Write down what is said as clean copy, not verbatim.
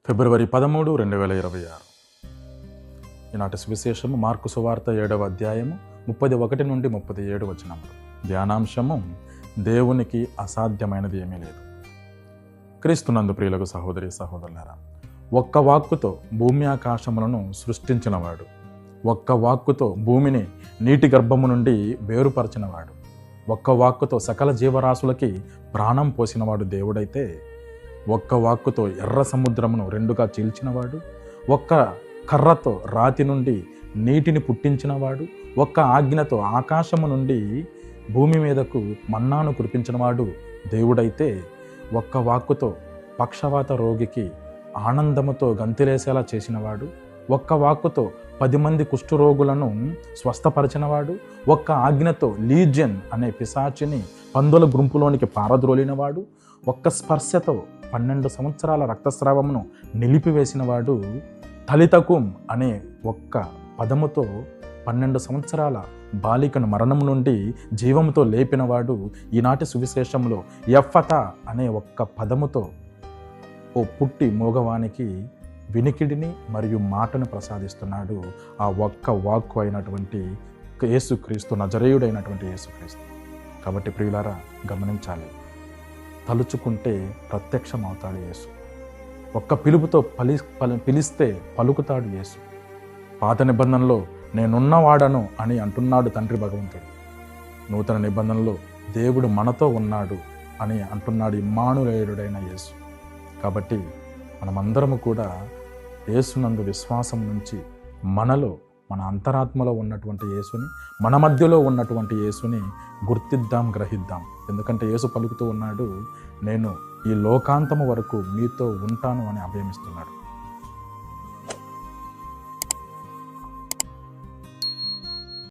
ఫిబ్రవరి 13, 2026. ఈనాటి సువిశేషము మార్కు సువార్త 7వ అధ్యాయము 31 నుండి 37 వచనములు. ధ్యానాంశము దేవునికి అసాధ్యమైనది ఏమీ లేదు. క్రీస్తునందు ప్రియులకు సహోదరి సహోదరులారా, ఒక్క వాక్కుతో భూమి ఆకాశములను సృష్టించినవాడు, ఒక్క వాక్కుతో భూమిని నీటి గర్భము నుండి వేరుపరచినవాడు, ఒక్క వాక్కుతో సకల జీవరాశులకి ప్రాణం పోసినవాడు దేవుడైతే, ఒక్క వాక్కుతో ఎర్ర సముద్రమును రెండుగా చీల్చినవాడు, ఒక్క కర్రతో రాతి నుండి నీటిని పుట్టించినవాడు, ఒక్క ఆజ్ఞతో ఆకాశము నుండి భూమి మీదకు మన్నాను కురిపించినవాడు దేవుడైతే, ఒక్క వాక్కుతో పక్షవాత రోగికి ఆనందముతో గంతులేసేలా చేసినవాడు, ఒక్క వాక్కుతో 10 మంది కుష్ఠరోగులను స్వస్థపరిచినవాడు, ఒక్క ఆజ్ఞతో లీజియన్ అనే పిశాచిని పందుల గుంపులోనికి పారద్రోలినవాడు, ఒక్క స్పర్శతో 12 సంవత్సరాల రక్తస్రావమును నిలిపివేసినవాడు, తలితకుం అనే ఒక్క పదముతో 12 సంవత్సరాల బాలికను మరణం నుండి జీవముతో లేపినవాడు, ఈనాటి సువిశేషంలో ఎఫ్ఫతా అనే ఒక్క పదముతో ఓ పుట్టి మోగవానికి వినికిడిని మరియు మాటను ప్రసాదిస్తున్నాడు. ఆ ఒక్క వాక్కు అయినటువంటి యేసుక్రీస్తు, నజరేయుడైనటువంటి యేసుక్రీస్తు. కాబట్టి ప్రియులారా, గమనించాలి, తలుచుకుంటే ప్రత్యక్షమవుతాడు యేసు. ఒక్క పిలుపుతో పిలిస్తే పలుకుతాడు యేసు. పాత నిబంధనలో నేనున్నవాడను అని అంటున్నాడు తండ్రి భగవంతుడు. నూతన నిబంధనలో దేవుడు మనతో ఉన్నాడు అని అంటున్నాడు ఇమ్మానుయేలుడైన యేసు. కాబట్టి మనమందరము కూడా యేసునందు విశ్వాసం నుంచి మనలో, మన అంతరాత్మలో ఉన్నటువంటి యేసుని, మన మధ్యలో ఉన్నటువంటి యేసుని గుర్తిద్దాం, గ్రహిద్దాం. ఎందుకంటే యేసు పలుకుతూ ఉన్నాడు, నేను ఈ లోకాంతము వరకు మీతో ఉంటాను అని అభయమిస్తున్నాడు.